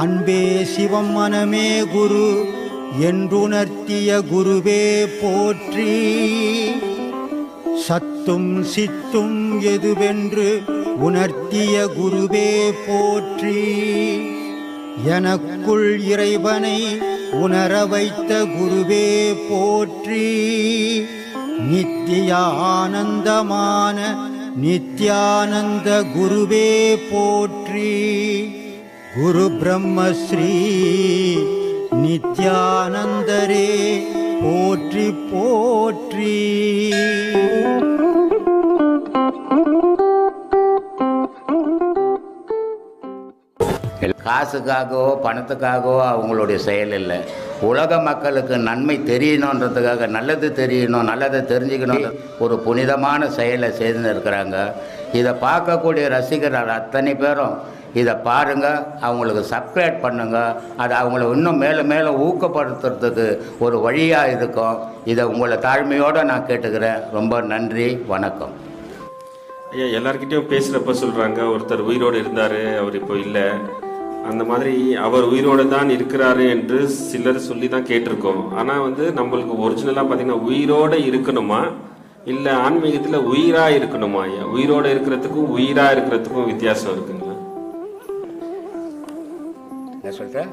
அன்பே சிவம் மனமே குரு என்றுணர்த்திய குருவே போற்றி. சத்தும் சித்தும் எதுவென்று உணர்த்திய குருவே போற்றி. எனக்குள் இறைவனை உணர வைத்த குருவே போற்றி. நித்திய ஆனந்தமான நித்யானந்த குருவே போற்றி. குரு பிரம்மஸ்ரீ நித்யானந்தரே போற்றி போற்றி. காசுக்காகவோ பணத்துக்காகவோ அவங்களுடைய செயல் இல்லை. உலக மக்களுக்கு நன்மை தெரியணுன்றதுக்காக, நல்லது தெரியணும், நல்லதை தெரிஞ்சுக்கணும், ஒரு புனிதமான செயலை செய்து இருக்கிறாங்க. இதை பார்க்கக்கூடிய ரசிகர்கள் அத்தனை பேரும் இதை பாருங்கள், அவங்களுக்கு சப்ஸ்கிரைப் பண்ணுங்கள். அது அவங்கள இன்னும் மேலும் மேலும் ஊக்கப்படுத்துறதுக்கு ஒரு வழியாக இருக்கும். இதை உங்களை தாழ்மையோடு நான் கேட்டுக்கிறேன். ரொம்ப நன்றி, வணக்கம். ஐயா, எல்லார்கிட்டையும் பேசுகிறப்ப சொல்கிறாங்க ஒருத்தர் உயிரோடு இருந்தார், அவர் இப்போ இல்லை. அந்த மாதிரி அவர் உயிரோடு தான் இருக்கிறாரு என்று சிலர் சொல்லி தான் கேட்டிருக்கோம். ஆனால் நம்மளுக்கு ஒரிஜினலாக பார்த்தீங்கன்னா உயிரோடு இருக்கணுமா இல்லை ஆன்மீகத்தில் உயிராக இருக்கணுமா? ஐயா, உயிரோடு இருக்கிறதுக்கும் உயிராக இருக்கிறதுக்கும் வித்தியாசம் இருக்குங்களா? என்ன சொல்கிறேன்?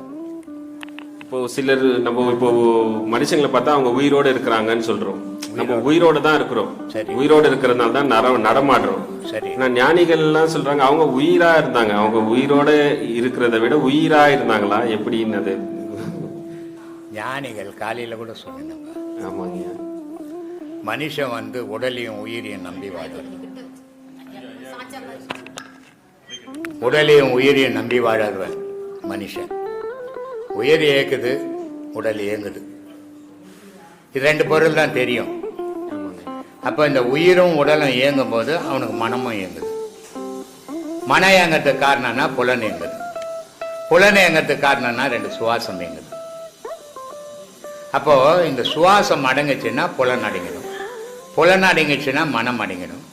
இப்போ சிலர் நம்ம இப்போ மனுஷங்களை பார்த்தா அவங்க உயிரோடு இருக்கிறாங்கன்னு சொல்றோம். நம்ம உயிரோடு தான் இருக்கிறோம். உயிரோடு இருக்கிறதுனால தான் நடமாடுறோம். சரி. நான் ஞானிகள் எல்லாம் சொல்றாங்க அவங்க உயிரா இருந்தாங்க. அவங்க உயிரோட இருக்கிறத விட உயிரா இருந்தாங்களா எப்படின்னு? அது ஞானிகள் காலையில கூட சொன்னாங்க. ஆமாங்க. மனுஷன் உடலையும் உயிரையும் நம்பி வாழறது. உடலையும் உயிரையும் நம்பி வாழறவன் மனுஷன். உயிர் இயக்குது, உடல் இயங்குது. இது ரெண்டு பொருள் தான் தெரியும். அப்போ இந்த உயிரும் உடலும் இயங்கும் போது அவனுக்கு மனமும் இயங்குது. மனம் இயங்கிறதுக்கு காரணம்னா புலன் இயங்குது. புலன் இயங்கிறதுக்கு காரணம்னா ரெண்டு சுவாசம் இயங்குது. அப்போ இந்த சுவாசம் அடங்குச்சுன்னா புலன் அடங்கிடும். புலன் அடங்கிச்சுன்னா மனம் அடங்கிடும்.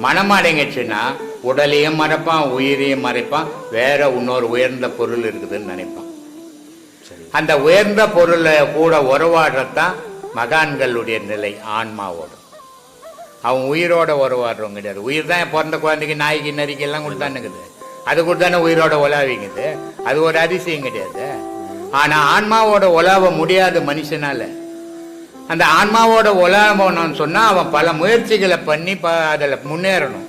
மனம் அடங்கிச்சுன்னா உடலையும் மறைப்பான், உயிரையும் மறைப்பான், வேற இன்னொரு உயர்ந்த பொருள் இருக்குதுன்னு நினைப்பான். அந்த உயர்ந்த பொருளை கூட உறவாடுறதுதான் மகான்களுடைய நிலை. ஆன்மாவோடு அவன் உயிரோட உறவாடுறவங்க கிடையாது. உயிர் தான் பிறந்த குழந்தைக்கு நாய்க்கு நரிக்கு எல்லாம் கொடுத்தானுக்குது. அது கூட தானே உயிரோட உலாவிங்குது. அது ஒரு அதிசயம் கிடையாது. ஆனா ஆன்மாவோட உலாவ முடியாது மனுஷனால. அந்த ஆன்மாவோட உலாவணும்னு சொன்னா அவன் பல முயற்சிகளை பண்ணி அதில் முன்னேறணும்.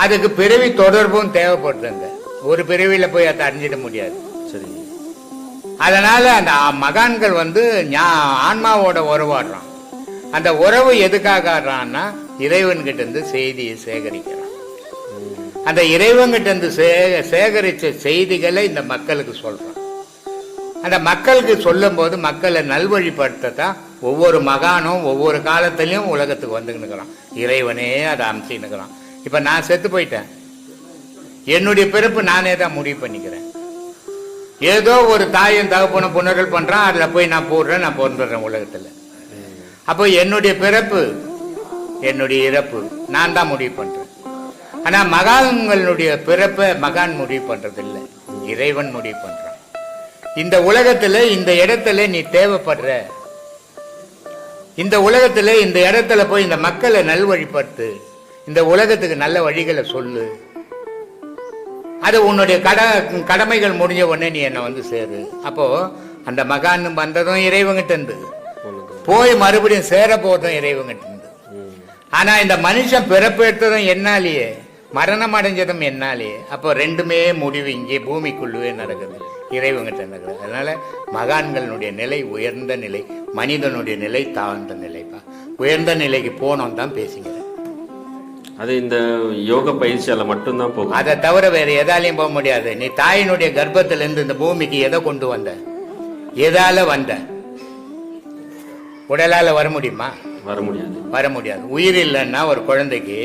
அதுக்கு பிறவி தொடர்பும் தேவைப்படுதுங்க. ஒரு பிறவியில போய் அதை அறிஞ்சிட முடியாது. சரி. அதனால அந்த மகான்கள் ஆன்மாவோட உறவாடுறான். அந்த உறவு எதுக்காக ஆடுறான்னா இறைவன்கிட்ட இருந்து செய்தியை சேகரிக்கிறான். அந்த இறைவன்கிட்ட இருந்து சேகரிச்ச செய்திகளை இந்த மக்களுக்கு சொல்றான். அந்த மக்களுக்கு சொல்லும் போது மக்களை நல்வழிப்படுத்தத்தான் ஒவ்வொரு மகானும் ஒவ்வொரு காலத்திலையும் உலகத்துக்கு வந்துக்கிறான். இறைவனே அதை அமைச்சுக்கிறான். இப்ப நான் செத்து போயிட்டேன், என்னுடைய பிறப்பு நானே தான் முடிவு பண்ணிக்கிறேன். ஏதோ ஒரு தாயும் தகப்பன புணர்கள் பண்றான், அதுல போய் நான் போடுறேன், நான் பிறந்துடுறேன் உலகத்துல. அப்போ என்னுடைய பிறப்பு என்னுடைய இறப்பு நான் தான் முடிவு பண்றேன். ஆனா மகான்களுடைய பிறப்பை மகான் முடிவு பண்றது இல்லை, இறைவன் முடிவு பண்றான். இந்த உலகத்துல இந்த இடத்துல நீ தேவைப்படுற, இந்த உலகத்துல இந்த இடத்துல போய் இந்த மக்களை நல்வழிப்படுத்து, இந்த உலகத்துக்கு நல்ல வழிகளை சொல்லு. அது உன்னுடைய கடமைகள் முடிஞ்ச உடனே நீ என்ன சேரு. அப்போ அந்த மகான் வந்ததும் இறைவங்கிட்ட இருந்து, போய் மறுபடியும் சேர போதும் இறைவங்கிட்ட இருந்து. ஆனா இந்த மனுஷன் பிறப்பெடுத்ததும் என்னாலேயே, மரணம் அடைஞ்சதும் என்னாலேயே. அப்போ ரெண்டுமே முடிவு இங்கே பூமிக்குள்ளவே நடக்குது, இறைவங்கிட்ட நடக்குது. அதனால மகான்களுடைய நிலை உயர்ந்த நிலை, மனிதனுடைய நிலை தாழ்ந்த நிலைப்பா. உயர்ந்த நிலைக்கு போனோம் தான் பேசுகிறேன். அது இந்த யோக பயிற்சியால மட்டும்தான் போகும். அதை தவிர வேற எதாலையும் போக முடியாது. நீ தாயினுடைய கர்ப்பத்திலிருந்து இந்த பூமிக்கு எதை கொண்டு வந்த? எதால வந்த? உடலால வர முடியுமா? வர முடியாது. வர முடியாது. உயிர் இல்லைன்னா ஒரு குழந்தைக்கு,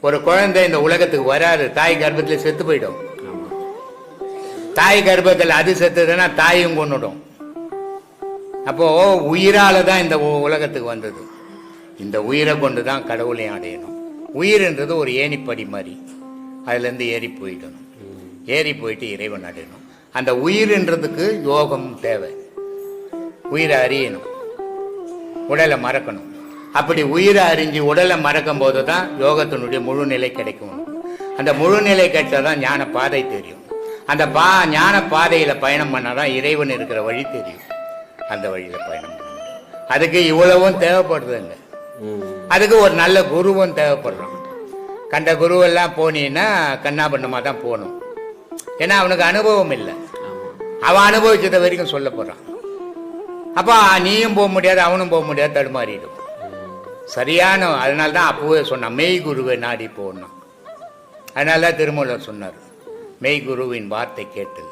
ஒரு குழந்தை இந்த உலகத்துக்கு வராது, தாய் கர்ப்பத்துல செத்து போயிடும். தாய் கர்ப்பத்தில் அது செத்துதுன்னா தாயும் கொண்டுடும். அப்போ உயிரால தான் இந்த உலகத்துக்கு வந்தது. இந்த உயிரை கொண்டுதான் கடவுளையும் அடையணும். உயிர்ன்றது ஒரு ஏணிப்படி மாதிரி, அதுல இருந்து ஏறி போயிடணும். ஏறி போயிட்டு இறைவன் அடையணும். அந்த உயிர்ன்றதுக்கு யோகம் தேவை. உயிரை அறியணும், உடலை மறக்கணும். அப்படி உயிரை அறிஞ்சு உடலை மறக்கும் போது தான் யோகத்தினுடைய முழு நிலை கிடைக்கும். அந்த முழு நிலை கிடைச்சாதான் ஞான பாதை தெரியும். அந்த ஞான பாதையில பயணம் பண்ணாதான் இறைவன் இருக்கிற வழி தெரியும். அந்த வழியில பயணம் பண்ண அதுக்கு இவ்வளவும் தேவைப்படுதுங்க. அதுக்கு ஒரு நல்ல குருவும் தேவைப்படுறான். கண்ட குருவெல்லாம் போனீங்கன்னா கண்ணாபண்ணமா தான் போகணும். ஏன்னா அவனுக்கு அனுபவம் இல்லை. அவன் அனுபவிச்சத வரைக்கும் சொல்ல போறான். அப்ப நீயும் போக முடியாது, அவனும் போக முடியாது, தடுமாறிடும். சரியான அதனால்தான் அப்பவே சொன்னான், மெய் குருவை நாடி போடணும். அதனாலதான் திருமூலர் சொன்னார், மெய்குருவின் வார்த்தை கேட்டல்,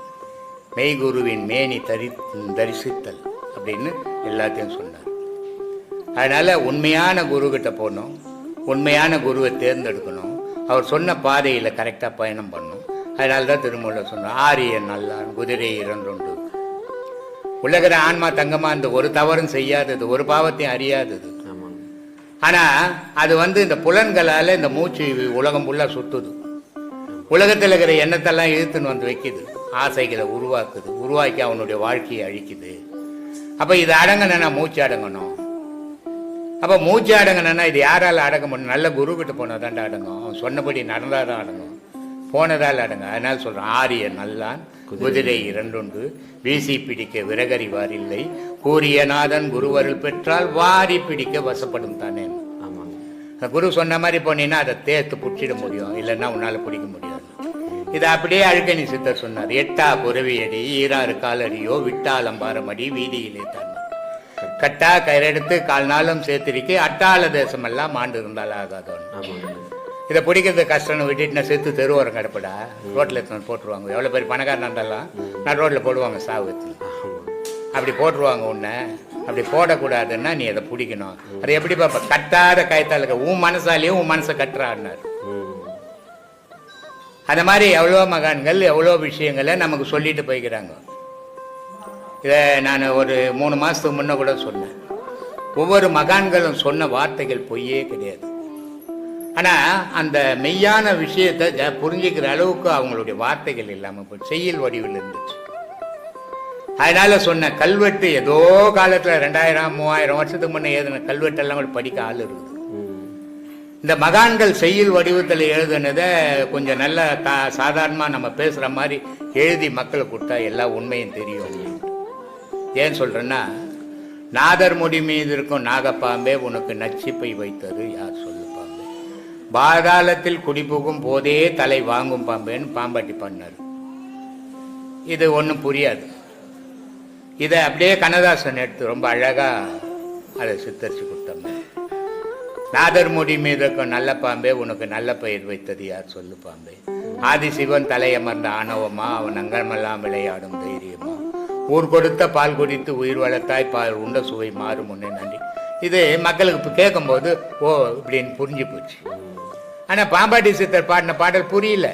மெய்குருவின் மேனி தரிசித்தல் அப்படின்னு எல்லாத்தையும் சொன்னார். அதனால உண்மையான குரு கிட்ட போகணும், உண்மையான குருவை தேர்ந்தெடுக்கணும், அவர் சொன்ன பாதையில கரெக்டா பயணம் பண்ணணும். அதனால்தான் திருமூலர் சொன்னார், ஆரியன் நல்லான் குதிரை இரண்டுண்டு. உலகிற ஆன்மா தங்கமா இந்த ஒரு தவறும் செய்யாதது, ஒரு பாவத்தையும் அறியாதது. ஆனா அது இந்த புலன்களால இந்த மூச்சு உலகம் ஃபுல்லா சுத்துது. உலகத்தில் இருக்கிற எண்ணத்தெல்லாம் இழுத்துன்னு வந்து வைக்குது, ஆசைகளை உருவாக்குது, உருவாக்கி அவனுடைய வாழ்க்கையை அழிக்குது. அப்ப இது அடங்கணும்னா மூச்சு அடங்கணும். அப்ப மூச்சு அடங்கணும்னா இது யாரால அடங்க முடியும்? நல்ல குரு கிட்ட போனதாண்டா அடங்கும். அவன் சொன்னபடி நடந்தாதான் அடங்கும், போனதால் அடங்க. அதனால சொல்றான், ஆரியன் நல்லான் குதிரை இரண்டுண்டு, வீசி பிடிக்க விறகறிவார் இல்லை, கூறிய நாதன் குருவருள் பெற்றால் வாரி பிடிக்க வசப்படும் தானே. குரு சொன்ன மாதிரி போனீங்கன்னா அதை தேர்த்து பிடிச்சிட முடியும், இல்லைன்னா உன்னால பிடிக்க முடியாது. இதை அப்படியே அழுக்கணி சித்தர் சொன்னார், எட்டா புறவியடி ஈராறு காலடியோ விட்டாலம்பாரமடி வீதியிலே தான் கட்டா கயிறெடுத்து கால் நாளும் சேர்த்திருக்கே அட்டாள தேசம் எல்லாம் ஆண்டு இருந்தால் ஆகாதோன்னு. இதை பிடிக்கிறது கஷ்டம்னு விட்டுட்டு நான் செத்து தெருவோரம் கிடப்படா, ரோட்டில் எடுத்து போட்டுருவாங்க. எவ்வளோ பேர் பணக்காரன் இருந்தாலும் நான் ரோட்டில் போடுவாங்க, சாவு அப்படி போட்டுருவாங்க. உன்னை அப்படி போடக்கூடாதுன்னா நீ அதை பிடிக்கணும். அது எப்படி பாப்பா? கட்டாத கயத்தாளுக்கு உன் மனசாலேயும் உன் மனசை கட்டுறான்னாரு. அந்த மாதிரி எவ்வளோ மகான்கள் எவ்வளோ விஷயங்களை நமக்கு சொல்லிட்டு போய்க்கிறாங்க. இதை நான் ஒரு 3 மாசத்துக்கு முன்ன கூட சொன்னேன். ஒவ்வொரு மகான்களும் சொன்ன வார்த்தைகள் பொய்யே கிடையாது. ஆனா அந்த மெய்யான விஷயத்தை புரிஞ்சுக்கிற அளவுக்கு அவங்களுடைய வார்த்தைகள் இல்லாம போய் செய்யுள் வடிவில் இருந்துச்சு. அதனால சொன்ன கல்வெட்டு ஏதோ காலத்துல 2000-3000 வருஷத்துக்கு முன்ன எழுதின கல்வெட்டெல்லாம் கூட படிக்க ஆள் இருக்குது. இந்த மகான்கள் செய்யுள் வடிவத்தில் எழுதுனதை கொஞ்சம் நல்ல சாதாரணமா நம்ம பேசுற மாதிரி எழுதி மக்களுக்கு கொடுத்தா எல்லா உண்மையும் தெரியும். ஏன் சொல்றேன்னா, நாதர் முடி மீது இருக்கும் நாகப்பாம்பே உனக்கு நச்சிப்பை வைத்தது யார் சொல்லு பாம்பே, பாதாளத்தில் குடிபுகும் போதே தலை வாங்கும் பாம்பேன்னு பாம்பாட்டி பண்ணாரு. இது ஒன்றும் புரியாது. இதை அப்படியே கண்ணதாசன் எடுத்து ரொம்ப அழகா அதை சித்தரிச்சு கொடுத்தாங்க. நாதர் முடி மீது இருக்கும் நல்ல பாம்பே உனக்கு நல்ல பெயர் வைத்தது யார் சொல்லு பாம்பே, ஆதிசிவன் தலையமர்ந்த ஆணவமா அவன் அங்கமெல்லாம் விளையாடும் தைரியமா, ஊர் கொடுத்த பால் குடித்து உயிர் வளர்த்தாய் பால் உண்ட சுவை மாறும் முன்னே நன்றி. இது மக்களுக்கு கேட்கும் போது ஓ இப்படின்னு புரிஞ்சு போச்சு. ஆனா பாம்பாட்டி சித்தர் பாடின பாடல் புரியல.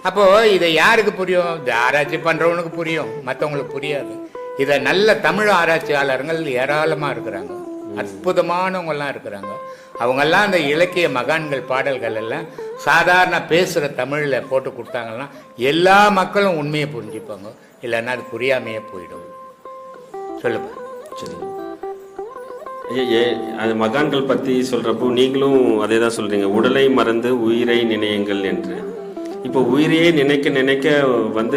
அப்போ இதை யாருக்கு புரியும்? ஆராய்ச்சி பண்றவனுக்கு புரியும், மற்றவங்களுக்கு புரியாது. இதை நல்ல தமிழ் ஆராய்ச்சியாளர்கள் ஏராளமா இருக்கிறாங்க, அற்புதமானவங்க எல்லாம் இருக்கிறாங்க. அவங்கெல்லாம் அந்த இலக்கிய மகான்கள் பாடல்கள் எல்லாம் சாதாரண பேசுற தமிழ்ல போட்டு கொடுத்தாங்கன்னா எல்லா மக்களும் உண்மையை புரிஞ்சுப்பாங்க. இல்லைன்னா அது புரியாமையே போயிடும். சொல்லுங்க. சரி, அது மகான்கள் பத்தி சொல்றப்போ நீங்களும் அதே தான் சொல்றீங்க, உடலை மறந்து உயிரை நினையுங்கள் என்று. இப்போ உயிரையே நினைக்க நினைக்க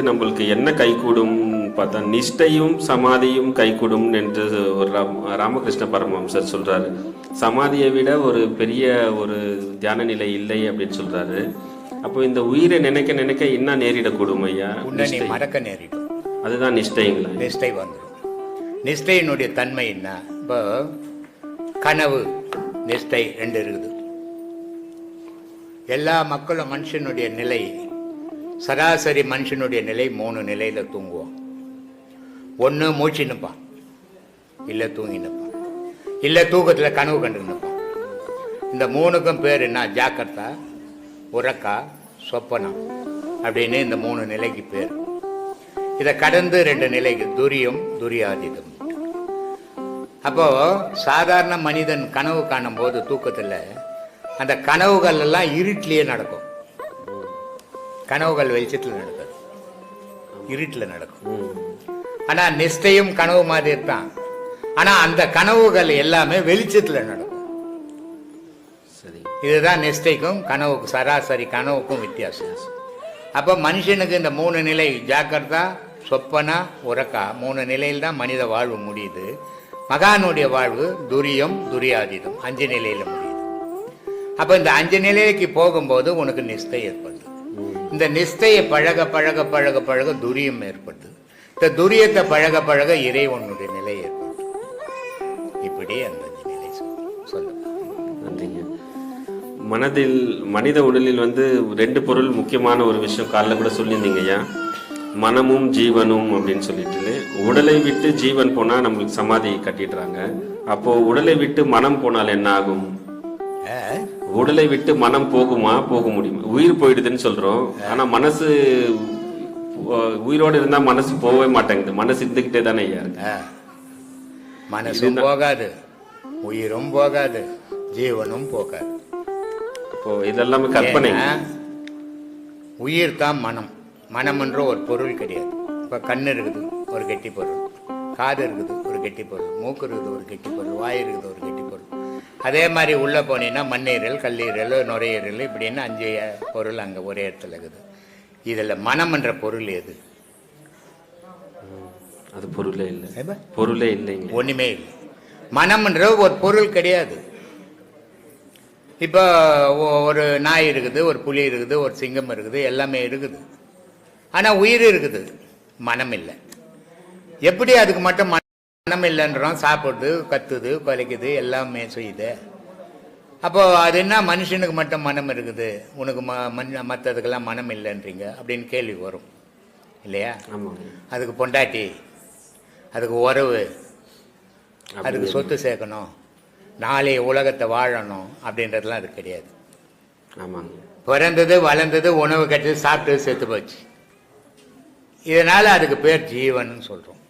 நம்மளுக்கு என்ன கைகூடும் பார்த்தா நிஷ்டையும் சமாதியும் கைகூடும் என்று ஒரு ராமகிருஷ்ண பரமஹம்சர் சொல்றாரு. சமாதியை விட ஒரு பெரிய ஒரு தியான நிலை இல்லை அப்படின்னு சொல்றாரு. அப்போ இந்த உயிரை நினைக்க நினைக்க என்ன நேரிடக்கூடும் ஐயா? மறக்க நேரிடும். அதுதான் நிஷ்டைங்களா? நிஷ்டை வந்துடும். நிஷ்டையினுடைய தன்மை என்ன? இப்போ கனவு நிஷ்டை 2 இருக்குது. எல்லா மக்களும் மனுஷனுடைய நிலை, சராசரி மனுஷனுடைய நிலை 3 நிலையில தூங்குவோம். ஒன்று மூச்சு நிற்பான், இல்லை தூங்கி நிற்பான், இல்லை தூக்கத்தில் கனவு கண்டு நிற்பான். இந்த 3க்கும் பேர் என்ன? ஜாக்கிரதா, உறக்கா, சொப்பனம் அப்படின்னு இந்த 3 நிலைக்கு பேர். இதை கடந்து 2 நிலைக்கு துரியம் துரியாதீதம். அப்போ சாதாரண மனிதன் கனவு காணும் போது தூக்கத்தில் அந்த கனவுகள் எல்லாம் இருட்டிலேயே நடக்கும், கனவுகள் வெளிச்சத்தில் நடக்காது. இருட்டில் நடக்கும். ஆனா நிஷ்டையும் கனவு மாதிரி தான். ஆனா அந்த கனவுகள் எல்லாமே வெளிச்சத்துல நடக்கும். சரி. இதுதான் நிஷ்டைக்கும் கனவுக்கும், சராசரி கனவுக்கும் வித்தியாசம். அப்ப மனுஷனுக்கு இந்த 3 நிலை, ஜாக்கிரதா, சொப்பனா, உறக்கா, 3 நிலையில் தான் மனித வாழ்வு முடியுது. மகானுடைய வாழ்வு துரியம், துரியாதீதம் 5 நிலையில முடியுது. அப்ப இந்த 5 நிலைக்கு போகும்போது உனக்கு நிஷ்டை ஏற்படுது. இந்த நிஷ்டையை பழக பழக பழக பழக துரியம் ஏற்படுது. இந்த துரியத்தை பழக பழக இறைவனுடைய நிலை ஏற்படுது. இப்படி அந்த 5 நிலை சொல்லுங்க. நன்றிங்க. மனதில், மனித உடலில் வந்து 2 பொருள் முக்கியமான ஒரு விஷயம் காலைல கூட சொல்லியிருந்தீங்க ஐயா, மனமும் ஜீவனும் அப்படின்னு சொல்லிட்டு. உடலை விட்டு ஜீவன் போனா நம்மளுக்கு சமாதி கட்டிடுறாங்க. அப்போ உடலை விட்டு மனம் போனால் என்ன ஆகும்? உடலை விட்டு மனம் போகுமா, போக முடியுமா? உயிர் போயிடுதுன்னு சொல்றோம், ஆனா மனசு உயிரோடு இருந்தா மனசு போகவே மாட்டேங்குது. மனசு இருந்துகிட்டே தானே ஐயா இருக்கு. மனசும் போகாது, உயிரும் போகாது, ஜீவனும் போகாது. இப்போ இதெல்லாமே கற்பனை. உயிர் தான் மனம். மனம் என்ற ஒரு பொருள் கிடையாது. இப்ப கண்ணு இருக்குது, ஒரு கெட்டி பொருள். காது இருக்குது, ஒரு கெட்டி பொருள். மூக்கு இருக்குது, ஒரு கெட்டி பொருள். வாய் இருக்குது, ஒரு கெட்டி பொருள். அதே மாதிரி உள்ள போனீங்கன்னா மண்ணீரல், கல்லீரல், நுரையீரல், இப்படின்னு 5 பொருள் அங்க ஒரே இடத்துல இருக்குது. இதுல மனம் என்ற பொருள் எது? அது பொருளே இல்லை. பொருளே இல்லைங்க, ஒண்ணுமே இல்லை. மனம் என்ற ஒரு பொருள் கிடையாது. இப்போ ஒரு நாய் இருக்குது, ஒரு புலி இருக்குது, ஒரு சிங்கம் இருக்குது, எல்லாமே இருக்குது. ஆனா உயிர் இருக்குது, மனம் இல்லை. எப்படி அதுக்கு மட்டும் மனம் இல்லைன்றோம்? சாப்பிடுது, கத்துது, கொலைக்குது, எல்லாமே செய்யுது. அப்போ அது என்ன மனுஷனுக்கு மட்டும் மனம் இருக்குது, உனக்கு மற்றதுக்கெல்லாம் மனம் இல்லைன்றீங்க அப்படின்னு கேள்வி வரும் இல்லையா? அதுக்கு பொண்டாட்டி, அதுக்கு உறவு, அதுக்கு சொத்து சேர்க்கணும், நாளைய உலகத்தை வாழணும் அப்படின்றதுலாம் அது கிடையாது. பிறந்தது, வளர்ந்தது, உணவு கட்டி சாப்பிட்டு செத்து போச்சு. இதனால அதுக்கு பேர் ஜீவன் சொல்றோம்.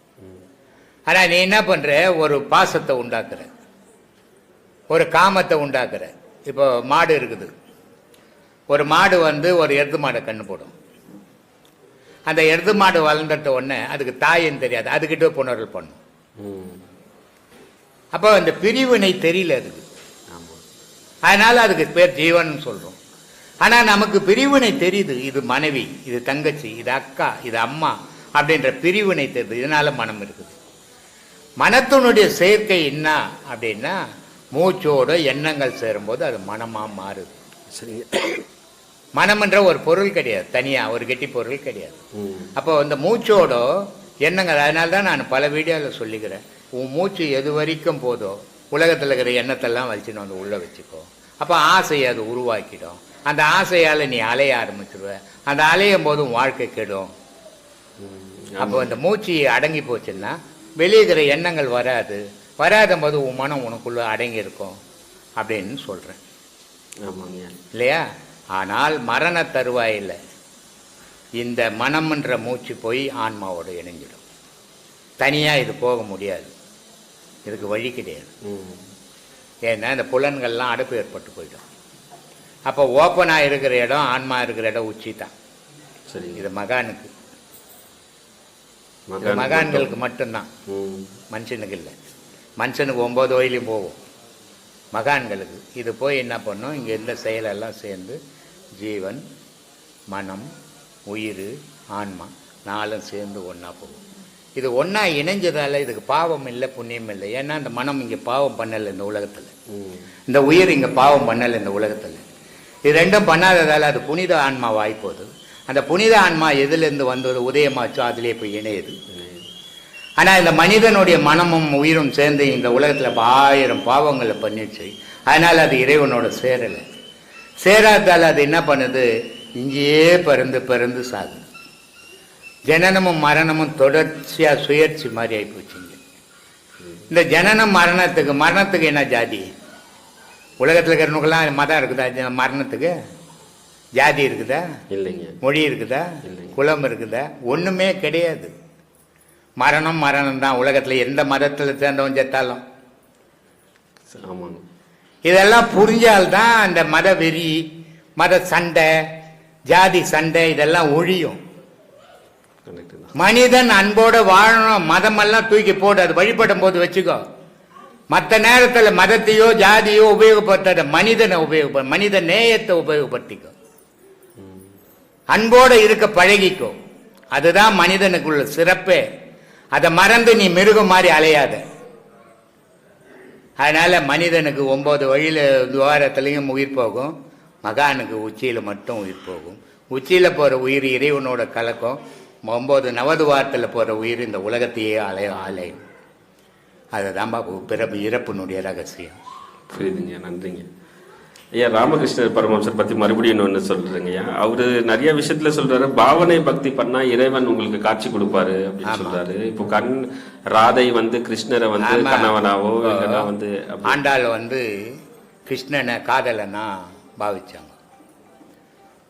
ஆனா நீ என்ன பண்ற? ஒரு பாசத்தை உண்டாக்குற, ஒரு காமத்தை உண்டாக்குற. இப்போ மாடு இருக்குது, ஒரு மாடு வந்து ஒரு எருது மாடை கண்ணு போடும். அந்த எருது மாடு வளர்ந்துட்ட உடனே அதுக்கு தாயின்னு தெரியாது, அதுக்கிட்ட புணர்வு பண்ணும். அப்போ அந்த பிரிவினை தெரியல அதுக்கு, அதனால அதுக்கு பேர் ஜீவன் சொல்றோம். ஆனா நமக்கு பிரிவினை தெரியுது. இது மனைவி, இது தங்கச்சி, இது அக்கா, இது அம்மா அப்படின்ற பிரிவினை தெரியுது. இதனால மனம் இருக்குது. மனத்தினுடைய சேர்க்கை என்ன அப்படின்னா, மூச்சோட எண்ணங்கள் சேரும்போது அது மனமா மாறுது. சரி, மனம் என்ற ஒரு பொருள் கிடையாது, தனியா ஒரு கெட்டி பொருள் கிடையாது. அப்போ இந்த மூச்சோட எண்ணங்கள், அதனால தான் நான் பல வீடியோவில் சொல்லிக்கிறேன், உன் மூச்சு எது வரைக்கும் போதோ உலகத்தில் இருக்கிற எண்ணத்தெல்லாம் வச்சுன்னு வந்து உள்ள வச்சுக்கோ. அப்போ ஆசையை அது உருவாக்கிடும். அந்த ஆசையால் நீ அலைய ஆரம்பிச்சிருவ. அந்த அலையும் போது உன் வாழ்க்கை கெடும். அப்போ அந்த மூச்சு அடங்கி போச்சுன்னா வெளியேகிற எண்ணங்கள் வராது. வராத போது உன் மனம் உனக்குள்ள அடங்கி இருக்கும் அப்படின்னு சொல்றேன் இல்லையா? ஆனால் மரண தருவாயில் இந்த மனம்ன்ற மூச்சு போய் ஆன்மாவோடு இணைஞ்சிடும். தனியா இது போக முடியாது, இதுக்கு வழி கிடையாது. ஏன்னா இந்த புலன்கள்லாம் அடைப்பு ஏற்பட்டு போயிடும். அப்போ ஓப்பனா இருக்கிற இடம், ஆன்மா இருக்கிற இடம் உச்சி தான். சரி, இது மகானுக்கு, மகான்களுக்கு மட்டும்தான், மனுஷனுக்கு இல்லை. மனுஷனுக்கு 9 வயலையும் போகும், மகான்களுக்கு இது போய் என்ன பண்ணும், இங்கே இருந்த செயலெல்லாம் சேர்ந்து ஜீவன், மனம், உயிர், ஆன்மா 4 சேர்ந்து ஒன்றா போகும். இது ஒன்றா இணைஞ்சதால இதுக்கு பாவம் இல்லை, புண்ணியம் இல்லை. ஏன்னா இந்த மனம் இங்கே பாவம் பண்ணலை இந்த உலகத்தில், இந்த உயிர் இங்கே பாவம் பண்ணலை இந்த உலகத்தில். இது ரெண்டும் பண்ணாததால் அது புனித ஆன்மா வாய்ப்போது. அந்த புனித ஆன்மா எதுலேருந்து வந்தது, உதயமாச்சோ அதிலே போய் இணையுது. ஆனால் இந்த மனிதனுடைய மனமும் உயிரும் சேர்ந்து இந்த உலகத்தில் 1000 பாவங்களை பண்ணிடுச்சு. அதனால் அது இறைவனோட சேரலை. சேராதால் அது என்ன பண்ணுது, இங்கேயே பிறந்து பிறந்து சாகுது. ஜனனமும் மரணமும் தொடர்ச்சியாக சுயற்சி மாதிரி ஆகிப்போச்சுங்க. இந்த ஜனனம் மரணத்துக்கு என்ன ஜாதி? உலகத்தில் இருக்கிறவனுக்கெல்லாம் மதம் இருக்குதா? மரணத்துக்கு ஜாதி இருக்குதா? இல்லைங்க. மொழி இருக்குதா? குலம் இருக்குதா? ஒன்றுமே கிடையாது. மரணம் மரணம் தான். உலகத்தில் எந்த மதத்தில் சேர்ந்தவன் செத்தாலும். இதெல்லாம் புரிஞ்சால்தான் அந்த மத வெறி, மத சண்டை, ஜாதி சண்டை இதெல்லாம் ஒழியும். கரெக்ட் தான். மனிதன் அன்போட வாழணும். மதமெல்லாம் தூக்கி போடு, அது வழிபடும் போது வச்சுக்கோ. மற்ற நேரத்தில் மதத்தையோ ஜாதியோ உபயோகப்படுத்தாத, மனிதனை மனித நேயத்தை உபயோகப்படுத்திக்கோ. அன்போட இருக்க பழகிக்கோ. அதுதான் மனிதனுக்குள்ள சிறப்பே. அதை மறந்து நீ மிருகம் மாதிரி அலையாத. அதனால மனிதனுக்கு 9 வழியில துவாரத்திலையும் உயிர் போகும், மகானுக்கு உச்சியில மட்டும் உயிர் போகும். உச்சியில போற உயிர் இறைவனோட கலக்கம், 9 நவதுவாரத்தில் போற உயிர் இந்த உலகத்தையே அலையும். அதுதான் பிறப்பு இறப்பினுடைய ரகசியம். புரியுதுங்க, நன்றிங்க ஐயா. ராமகிருஷ்ணர் பரமஹம்சர் பத்தி மறுபடியும் ஒன்று சொல்றேங்க ஐயா. அவரு நிறைய விஷயத்துல சொல்றாரு, பாவனை பக்தி பண்ணா இறைவன் உங்களுக்கு காட்சி கொடுப்பாரு அப்படின்னு சொல்றாரு. இப்போ ராதை வந்து கிருஷ்ணரை வந்து கணவனாவோ இல்லைன்னா வந்து ஆண்டாள் வந்து கிருஷ்ணனை காதலனா பாவிச்சாங்க.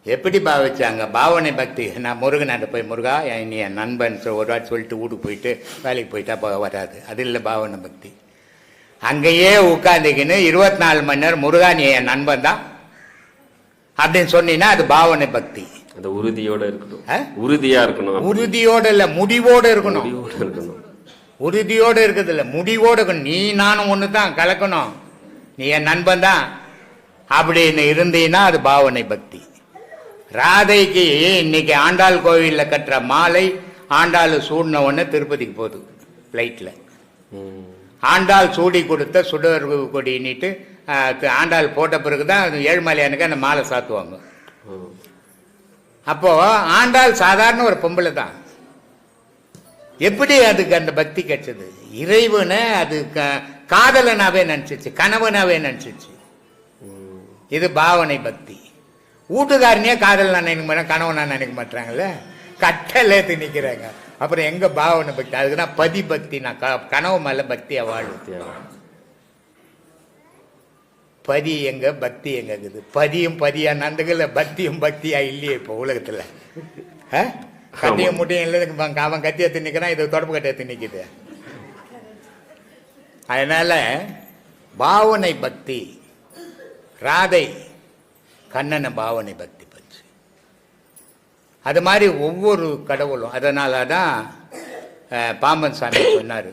எப்படி பாவிச்சாங்க? பாவனை பக்தி. நான் முருகனாண்ட போய் முருகா நீ என் நண்பன் ஒரு வாட்டி சொல்லிட்டு வீட்டுக்கு போயிட்டு வேலைக்கு போயிட்டா வராது. அது இல்லை பாவனை பக்தி. அங்கேயே உட்காந்துக்கின்னு 24 மணி நேரம் முருகா நீ என் நண்பன் தான் அப்படின்னு சொன்னீங்கன்னா அது பாவனை பக்தி. அந்த உறுதியோட இருக்கணும், உறுதியா இருக்கணும். உறுதியோட இல்ல, முடிவோட இருக்கணும். இருக்கணும். உறுதியோட இருக்குது இல்ல, முடிவோட இருக்கணும். நீ நானும் ஒன்று தான் கலக்கணும், நீ என் நண்பன் தான் அப்படின்னு இருந்தீங்கன்னா அது பாவனை பக்தி. ராதைக்கு இன்னைக்கு ஆண்டாள் கோவிலில் கட்டுற மாலை ஆண்டாள் சூடின உடனே திருப்பதிக்கு போகுது ஃப்ளைட்டில். ஆண்டாள் சூடி கொடுத்த சுடர் கொடி நீட்டு ஆண்டாள் போட்ட பிறகு தான் ஏழுமலையானுக்கு அந்த மாலை சாத்துவாங்க. அப்போ ஆண்டாள் சாதாரண ஒரு பொம்பளை தான். எப்படி அதுக்கு அந்த பக்தி கிடைச்சது? இறைவனை அது காதலனாவே நினைச்சிச்சு, கணவனாவே நினைச்சிச்சு. இது பாவனை பக்தி. வீட்டுக்காரனே காதல் நான் நினைக்க மாட்டேன், கணவன் நான் நினைக்க மாட்டாங்கல்ல, கட்டளை திணிக்கிறாங்க. அப்புறம் எங்க பாவனை பக்தி? அதுக்குதான் பதி பக்தி. நான் கனவு மேல பக்தியா வாழும். பதி எங்க, பக்தி எங்க இருக்குது? பதியும் பதியா நந்துக்கல, பக்தியும் பக்தியா இல்லையே இப்போ உலகத்துல. கட்டியும் முட்டையும் இல்லை, அவன் கத்தியை திணிக்கிறான், இது தொடப்பு கட்டியை திணிக்குது. அதனால பாவனை பக்தி. ராதை கண்ணனை பாவனை பக்தி பற்றி. அது மாதிரி ஒவ்வொரு கடவுளும். அதனால தான் பாம்பன் சாமி சொன்னார்,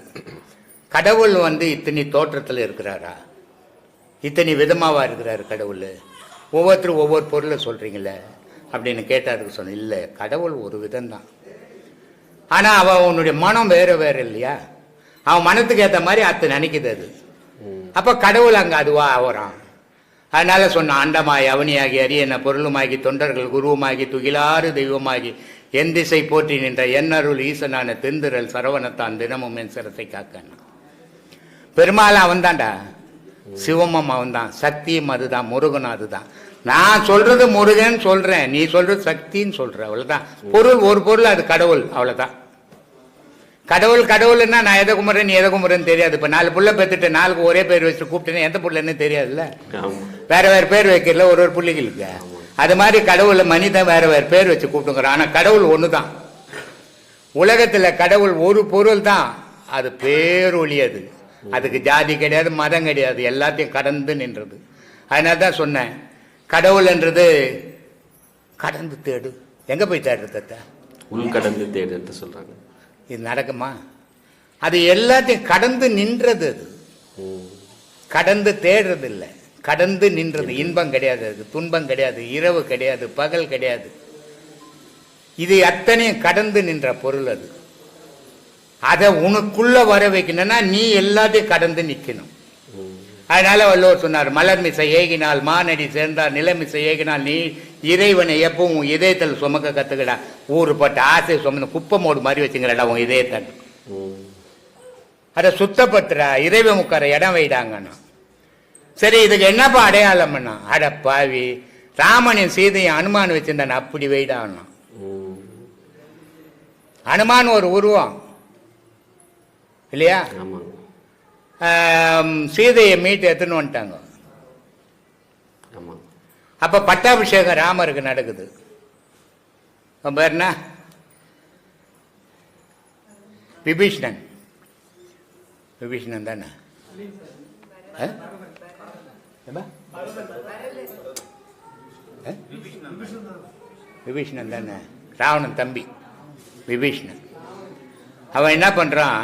கடவுள் வந்து இத்தனை தோற்றத்தில் இருக்கிறாரா, இத்தனை விதமாவா இருக்கிறாரு கடவுள், ஒவ்வொருத்தரும் ஒவ்வொரு பொருளை சொல்றீங்களே அப்படின்னு கேட்டாருக்கு. சொன்ன இல்லை, கடவுள் ஒரு விதம்தான். ஆனால் அவன் உன்னுடைய மனம் வேற வேற இல்லையா? அவன் மனத்துக்கு ஏற்ற மாதிரி அத்தை நினைக்குது அது. அப்போ கடவுள் அங்கே அதுவா ஆகிறான். அதனால சொன்ன, அண்டமாய் அவனியாகி அரியன பொருளுமாகி தொண்டர்கள் குருவுமாகி துகிலாறு தெய்வமாகி என் திசை போற்றி நின்ற என்னருள் ஈசனான தெந்திரல் சரவணத்தான் தினமும் என் சிரத்தை காக்க. பெருமாள் அவன் தான்டா, சிவமும் அவன் தான், சக்தியும் அதுதான், முருகனும் அதுதான். நான் சொல்றது முருகன் சொல்றேன், நீ சொல்றது சக்தின்னு சொல்ற, அவ்வளவுதான். பொருள் ஒரு பொருள், அது கடவுள், அவ்வளவுதான். கடவுள் கடவுள்னா நான் எதை கும்பிட்றேன் நீ எதை கும்பிட்றேன்னு தெரியாது. இப்போ 4 புள்ள பெற்றுட்டு 4க்கு ஒரே பேர் வச்சு கூப்பிட்டேன்னு எந்த புள்ளன்னு தெரியாதுல்ல. வேற வேற பேர் வைக்கிறல ஒரு ஒரு பிள்ளைகளுக்கு. அது மாதிரி கடவுளை மனிதன் வேற வேற பேர் வச்சு கூப்பிட்டுங்கிறான். ஆனால் கடவுள் ஒன்று தான். உலகத்தில் கடவுள் ஒரு பொருள் தான், அது பேரொளி. அது அதுக்கு ஜாதி கிடையாது, மதம் கிடையாது, எல்லாத்தையும் கடந்து நின்றது. அதனால தான் சொன்னேன், கடவுள்ன்றது கடந்து தேடு. எங்கே போய் தேடுறது? உள் கடந்து தேடு என்று சொல்றாங்க. இது நடக்குமா? அது எல்லாத்தையும் கடந்து நின்றது. அது கடந்து தேடுறது இல்லை, கடந்து நின்றது. இன்பம் கிடையாது, அது துன்பம் கிடையாது, இரவு கிடையாது, பகல் கிடையாது. இது அத்தனையும் கடந்து நின்ற பொருள். அது அதை உனக்குள்ள வர வைக்கணும்னா நீ எல்லாத்தையும் கடந்து நிற்கணும். அதனால வள்ளுவர் சொன்னார், மலர் மிசை ஏகினால் மானடி சேர்ந்தார், நிலமிசை ஏகினால் நீ இறைவனை எப்பவும் இதயத்தில் சுமக்க கத்துக்கடா. ஊறுபட்ட ஆசை சுமந்து குப்பமோடு மாதிரி வச்சுங்கிறடா உன் இதயத்தை. அதை சுத்தப்படுத்துறா, இறைவன் உட்கார இடம் வைடாங்கண்ணா. சரி, இதுக்கு என்னப்பா அடையாளம்னா, அட பாவி, ராமனின் சீதையும் அனுமான் வச்சிருந்தான், அப்படி வைடான்னா. அனுமான் ஒரு உருவம் இல்லையா? சீதையை மீட்டு எடுத்துன்னு வந்துட்டாங்க. அப்ப பட்டாபிஷேகம் ராமருக்கு நடக்குது. பேர் என்ன? விபீஷணன். விபீஷணன் தானே? விபீஷணன் தானே? ராவணன் தம்பி. விபீஷ்ணன். அவன் என்ன பண்ணுறான்,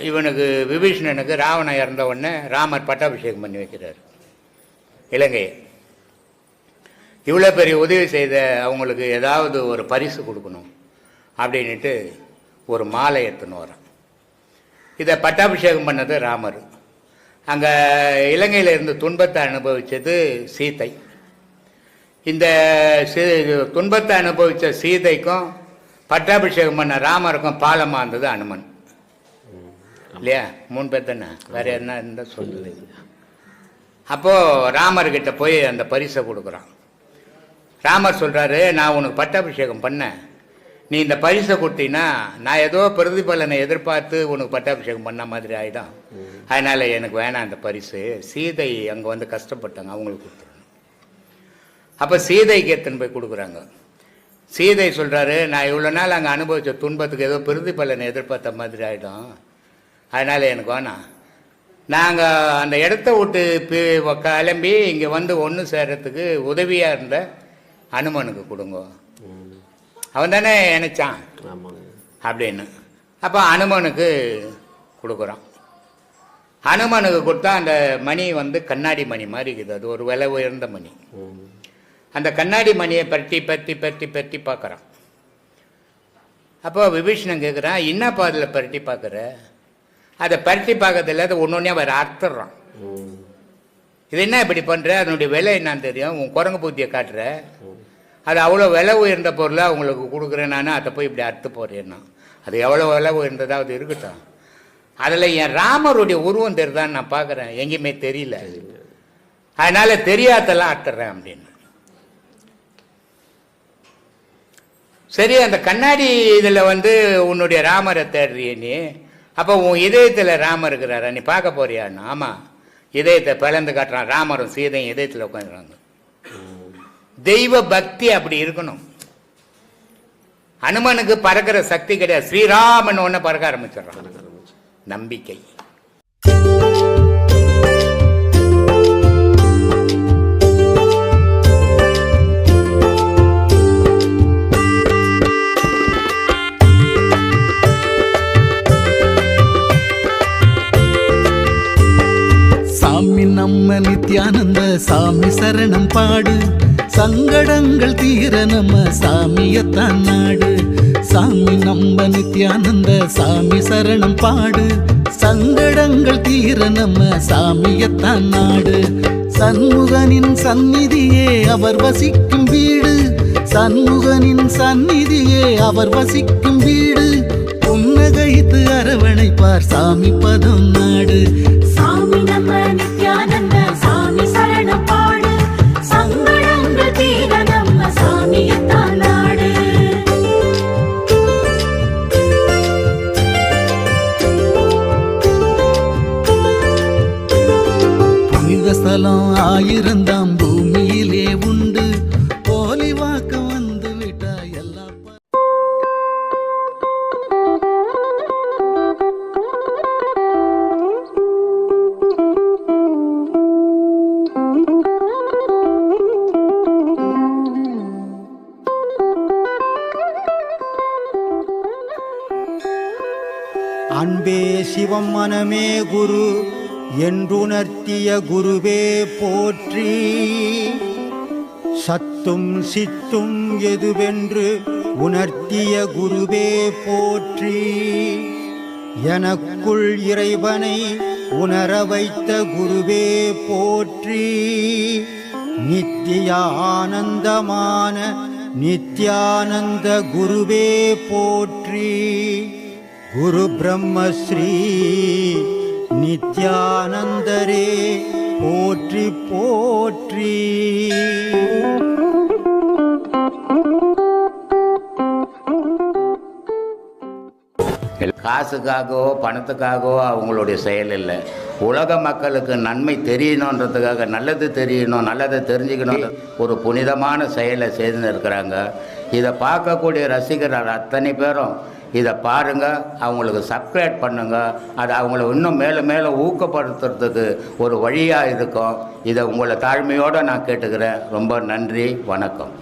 இவனுக்கு விபீஷ்ணனுக்கு ராவணன் இறந்த உடனே ராமர் பட்டாபிஷேகம் பண்ணி வைக்கிறார் இலங்கையை. இவ்வளோ பெரிய உதவி செய்த அவங்களுக்கு ஏதாவது ஒரு பரிசு கொடுக்கணும் அப்படின்ட்டு ஒரு மாலை எடுத்துன்னு வரான். இதை பட்டாபிஷேகம் பண்ணது ராமர். அங்கே இலங்கையில் இருந்து துன்பத்தை அனுபவித்தது சீதை. இந்த துன்பத்தை அனுபவித்த சீதைக்கும் பட்டாபிஷேகம் பண்ண ராமருக்கும் பாலமாக இருந்தது அனுமன் இல்லையா? 3 பேர் தானே, வேற என்ன இருந்தால் சொல்லுது. அப்போது ராமர்கிட்ட போய் அந்த பரிசை கொடுக்குறான். ராமர் சொல்கிறாரு, நான் உனக்கு பட்டாபிஷேகம் பண்ணேன், நீ இந்த பரிசை கொடுத்தீங்கன்னா நான் ஏதோ பிரதிபலனை எதிர்பார்த்து உனக்கு பட்டாபிஷேகம் பண்ண மாதிரி ஆகிடும். அதனால் எனக்கு வேணாம் அந்த பரிசு. சீதை அங்கே வந்து கஷ்டப்பட்டாங்க, அவங்களுக்கு கொடுத்துருணும். அப்போ சீதைக்கு எத்தனை போய் கொடுக்குறாங்க. சீதை சொல்கிறாரு, நான் இவ்வளோ நாள் அங்கே அனுபவித்த துன்பத்துக்கு ஏதோ பிரதிபலனை எதிர்பார்த்த மாதிரி ஆகிடும், அதனால் எனக்கு வேணாம். நாங்கள் அந்த இடத்த விட்டு கிளம்பி இங்கே வந்து ஒன்று சேர்றதுக்கு உதவியாக இருந்த அனுமனுக்கு கொடுங்க, அவன் தானே நினைச்சான் அப்படின்னு. அப்போ அனுமனுக்கு கொடுக்குறான். அனுமனுக்கு கொடுத்தா அந்த மணி வந்து கண்ணாடி மணி மாதிரி இருக்குது. அது ஒரு விலை உயர்ந்த மணி. அந்த கண்ணாடி மணியை பற்றி பற்றி பற்றி பற்றி பார்க்குறான். அப்போ விபீஷணன் கேட்குறான், என்னப்பா அதில் பரட்டி பார்க்குற? அதை பரட்டி பார்க்கறதில்ல, அதை ஒன்று ஒன்றே அவர் அறுத்துறான். இது என்ன இப்படி பண்ணுற? அதனுடைய விலை என்னான்னு தெரியும், உன் குரங்கு பூத்தியை காட்டுற, அது அவ்வளோ விலை உயர்ந்த பொருளை அவங்களுக்கு கொடுக்குறேன் நான், அதை போய் இப்படி அறுத்து போடுறேன்னா அது எவ்வளோ விலை உயர்ந்ததாவது இருக்கட்டும், அதில் என் ராமருடைய உருவம் தெரியுதான்னு நான் பார்க்குறேன், எங்கேயுமே தெரியல, அதனால் தெரியாதெல்லாம் அறுத்துறேன் அப்படின்னு. சரி, அந்த கண்ணாடி இதில் வந்து உன்னுடைய ராமரை தேடுறிய நீ, அப்போ உன் இதயத்தில் ராமர் இருக்கிறாரா, நீ பார்க்க போறியான்னு? ஆமாம், இதயத்தை பிளந்து காட்டுறான். ராமரும் சீதையும் இதயத்தில் உட்காந்துறாங்க. தெய்வ பக்தி அப்படி இருக்கணும். அனுமனுக்கு பறக்கிற சக்தி கிடையாது, ஸ்ரீராமன் ஒன்று பறக்க ஆரம்பிச்சிடறான். நம்பிக்கை. நம்ம நித்யானந்த சாமி சரணம் பாடு, சங்கடங்கள் தீர நம்ம சாமியத்தான் நாடு. சாமி நம்ம நித்யானந்த சாமி சரணம் பாடு, சங்கடங்கள் தீர நம்ம சாமியத்தான் நாடு. சண்முகனின் சந்நிதியே அவர் வசிக்கும் வீடு, சண்முகனின் சந்நிதியே அவர் வசிக்கும் வீடு. புன்னகைத்து அரவணைப்பார் சாமி பதம் நாடு. சாமி நம்ம நித்யானந்த சாமி சரணம் பாடு, சங்கடங்கள் தீர நம்ம சாமியத்தான் நாடு. புனித ஸ்தலம் 1000 பூமியிலே உண்டு, போலி வாக்கு வந்து விட்டா எல்லா அன்பே சிவம் மனமே குரு என்றுணர்த்திய குருவே போற்றி. சத்தும் சித்தும் எதுவென்று உணர்த்திய குருவே போற்றி. எனக்குள் இறைவனை உணர வைத்த குருவே போற்றி. நித்திய ஆனந்தமான நித்யானந்த குருவே போற்றி. குரு பிரம்மஸ்ரீ நித்யானந்தரே போற்றி போற்றி. காசுக்காகவோ பணத்துக்காகவோ அவங்களுடைய செயல் இல்லை. உலக மக்களுக்கு நன்மை தெரியணுன்றதுக்காக, நல்லது தெரியணும், நல்லதை தெரிஞ்சுக்கணும், ஒரு புனிதமான செயலை செய்துன்னு இருக்கிறாங்க. இதை பார்க்கக்கூடிய ரசிகர்கள் அத்தனை பேரும் இதை பாருங்கள், அவங்களுக்கு சப்ஸ்கிரைப் பண்ணுங்கள். அது அவங்கள இன்னும் மேலே மேலே ஊக்கப்படுத்துறதுக்கு ஒரு வழியாக இருக்கும். இதை உங்களை தாழ்மையோடு நான் கேட்டுக்கிறேன். ரொம்ப நன்றி, வணக்கம்.